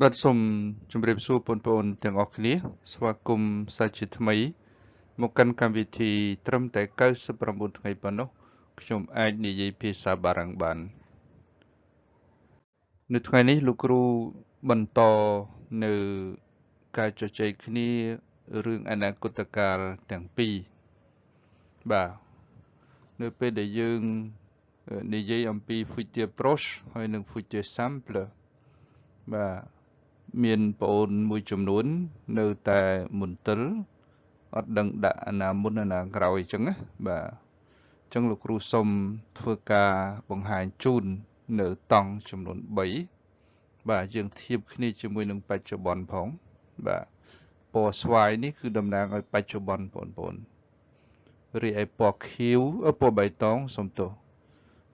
បាទសូមជម្រាបសួរបងប្អូនទាំងអស់គ្នាស្វាគមន៍សាជាថ្មីមកកាន់កម្មវិធីត្រឹមតែ99ថ្ងៃប៉ុណ្ណោះខ្ញុំអាចនិយាយភាសាបារាំងបាននៅថ្ងៃនេះលោកគ្រូបន្តនៅការជជែកគ្នារឿងអនាគតកាលទាំងពីរបាទនៅពេលដែលយើងនិយាយអំពី futur proche ហើយនិង futur simple បាទមានប្អូនមួយចំនួននៅតែមន្ទិលអត់ដឹងដាក់អាណាមុនអាណាក្រោយអញ្ចឹងណាបាទអញ្ចឹងលោកគ្រូសុំធ្វើការបង្ហាញជូននៅតង់ចំនួន3បាទយើងធៀបគ្នាជាមួយនឹងបច្ចុប្បន្នផងបាទពណ៌ស្វាយនេះគឺតំណាងឲ្យបច្ចុប្បន្នបងប្អូនរីឯពណ៌ខៀវពណ៌បៃតងសំទោស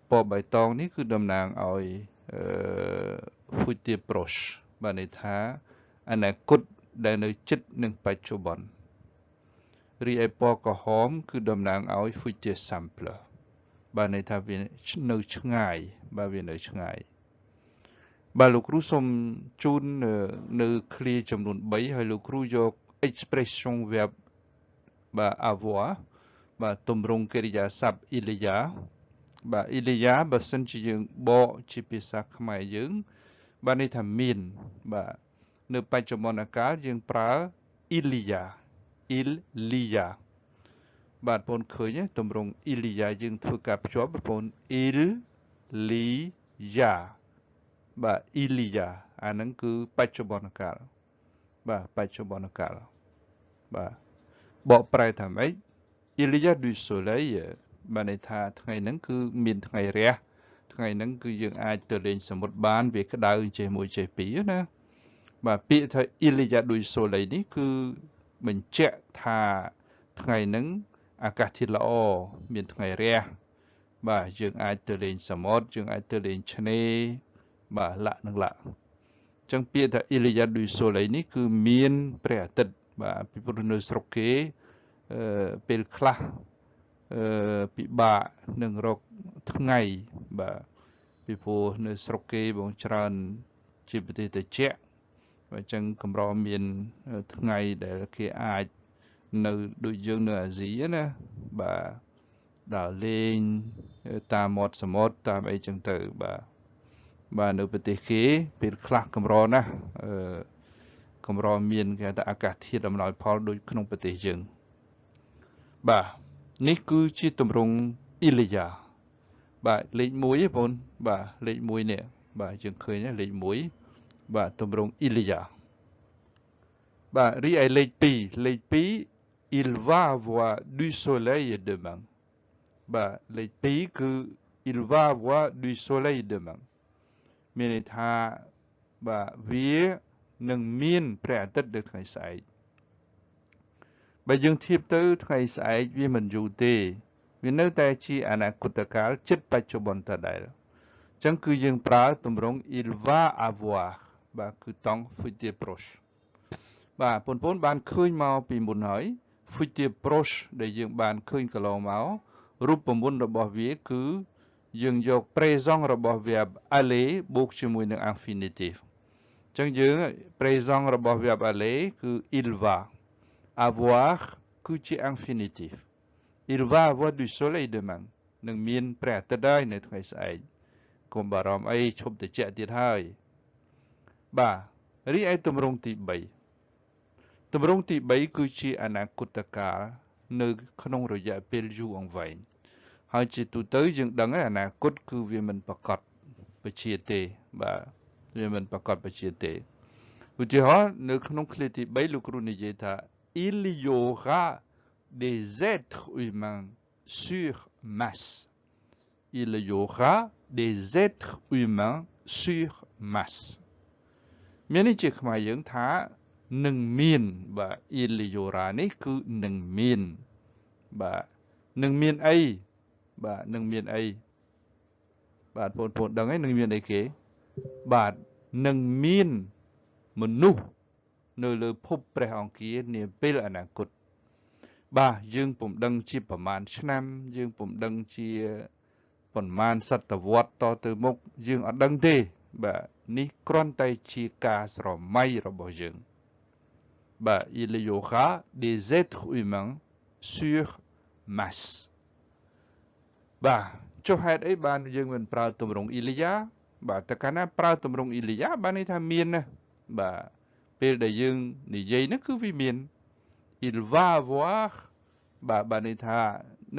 ពណ៌បៃតងនេះគឺតំណាងឲ្យfutur proche បាទន័យថាអនាគតដែលនៅជិតនឹងបច្ចុប្បន្នរីឯពណ៌ក្រហមគឺតំណាងឲ្យ futur simple បាទន័យថាវានៅឆ្ងាយបាទវានៅឆ្ងាយបាទលោកគ្រូសូមជូននៅឃ្លាចំនួន3ហើយលោកគ្រូយក expression verb បាទ avoir បាទទម្រង់កិរិយាសព្ទ il y a បាទ il y a បើសិនជាយើងបកជាភាសាខ្មែរយើងបាទន័យថាមានបាទនៅបច្ចុប្បន្នកាលយើងប្រើ il y a il y a បាទបងប្អូនឃើញទេទម្រង់ il y a យើងធ្វើការភ្ជាប់បងប្អូន il y a បាទ il y a អាហ្នឹងគឺបច្ចុប្បន្នកាលបាទបច្ចុប្បន្នកាលបាទបកប្រែថាម៉េច il y a du soleil បាទន័យថាថ្ងៃហ្នឹងគឺមានថ្ងៃរះថ្ងៃហ្នឹងគឺយើងអាចទៅលេងសមុទ្របានវាក្តៅចេះមួយចេះពីរណាបាទពាក្យថា il y a du soleil នេះគឺបញ្ជាក់ថាថ្ងៃហ្នឹងអាកាសធាតុល្អមានថ្ងៃរះបាទយើងអាចទៅលេងសមុទ្រយើងអាចទៅលេងឆ្នេរបាទលក្ខនឹងលក្ខអញ្ចឹងពាក្យថា il y a du soleil នេះគឺមានព្រះអាទិត្យបាទពីព្រោះនៅស្រុកគេពេលខ្លះពិបាកនឹងរកថ្ងៃបាទពីព្រោះនៅស្រុកគេបងច្រើនជាប្រទេសត្រជាក់អញ្ចឹងកម្រមានថ្ងៃដែលគេអាចនៅដូចយើងនៅអាស៊ីណាបាទដើរលេងតាមមាត់សមុទ្រតាមអីចឹងទៅបាទនៅប្រទេសគេពេលខ្លះកម្រណាស់កម្រមានគេថាអាកាសធាតុអំណោយផលដូចក្នុងប្រទេសយើងបាទនេះគឺជាទម្រង់អ៊ីលីយ៉ាបាទលេខ1ទេបងបាទលេខ1នេះបាទយើងឃើញលេខ1បាទទម្រង់អ៊ីលីយ៉ាបាទរីឯលេខ2 il va avoir du soleil demain បាទលេខ2គឺ il va avoir du soleil demain មានន័យថាបាទវានឹងមានព្រះអាទិត្យនៅថ្ងៃស្អែកបើយើងធៀបទៅថ្ងៃស្អែកវាមិនយូរទេវានៅតែជាអនាគតកាលជិតបច្ចុប្បន្នដដែលអញ្ចឹងគឺយើងប្រើទម្រង់ il va avoir បាទគឺតង់ futur proche បាទបងប្អូនបានឃើញមកពីមុនហើយ futur proche ដែលយើងបានឃើញកន្លងមករូបមន្តរបស់វាគឺយើងយក présent របស់ verb aller បូកជាមួយនឹង infinitive អញ្ចឹងយើង présent របស់ verb aller គឺ il va avoir គឺជា infinitive il va avoir du soleil demain នឹងមានព្រះអាទិត្យហើយនៅថ្ងៃស្អែកកុំបារម្ភអីឈប់ត្រជាក់ទៀតហើយបាទរីឯទម្រង់ទី3ទម្រង់ទី3គឺជាអនាគតកាលនៅក្នុងរយៈពេលយូរអង្វែងហើយជាទូទៅយើងដឹងហើយអនាគតគឺវាមិនប្រកបប្រជាទេបាទវាមិនប្រកបប្រជាទេឧទាហរណ៍នៅក្នុងឃ្លាទី3លោកគ្រូនិយាយថា il y aura des êtres humains sur Mars il y aura des êtres humains sur Mars មាននេះជាខ្មែរយើងថានឹងមានបាទ il y aura នេះគឺនឹងមានបាទនឹងមានអីបាទនឹងមានអីបាទបងប្អូនដឹងហើយនឹងមានអីគេបាទនឹងមានមនុស្សនៅលើភពព្រះអង្គានាពេលអនាគតបាទយើងពុំដឹងជាប្រមាណឆ្នាំយើងពុំដឹងជាប្រមាណសតវត្សតទៅមុខយើងអត់ដឹងទេ បាទនេះគ្រាន់តែជាការស្រមៃរបស់យើងបាទ il y aura des êtres humains sur Mars បាទចុះហេតុអីបានយើងមិនប្រើទម្រង់ il y a បាទតែកាលណាប្រើទម្រង់ il y a បានន័យថាមានណាបាទពេលដែលយើងនិយាយហ្នឹងគឺវាមាន il va avoir បាទបានន័យថា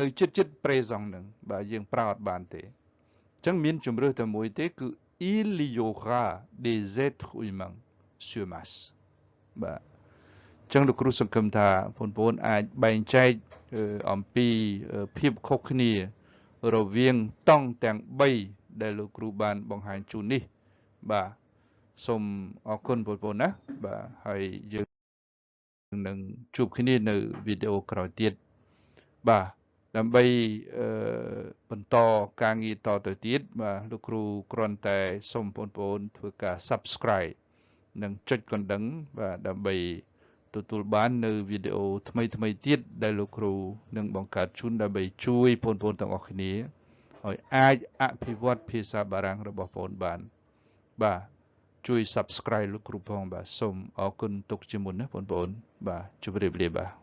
នៅចិត្ត présent ហ្នឹងបាទយើងប្រើអត់បានទេអញ្ចឹងមានជំរើសតែមួយទេគឺ il y aura des êtres humains sur Mars បាទអញ្ចឹងលោកគ្រូសង្ឃឹមថាបងប្អូនអាចបែងចែកអំពីភាពខុសគ្នារវាងតង់ទាំង3ដែលលោកគ្រូបានបង្ហាញជូននេះបាទសូមអរគុណបងប្អូនណាបាទហើយយើងនឹងជួបគ្នានៅវីដេអូក្រោយទៀតបាទដើម្បីបន្តការងារតទៅទៀតបាទលោកគ្រូគ្រាន់តែសូមបងប្អូនធ្វើការ Subscribe និងចុចកណ្ដឹងបាទដើម្បីទទួលបាននៅវីដេអូថ្មីទៀតដែលលោកគ្រូនឹងបង្កើតជូនដើម្បីជួយបងប្អូនទាំងអស់គ្នាឲ្យអាចអភិវឌ្ឍភាសាបារាំងរបស់បងប្អូនបានបាទជួយ Subscribe លោកគ្រូផងបាទសូមអរគុណទុកជាមុនណាបងប្អូនបាទជម្រាបលាបាទ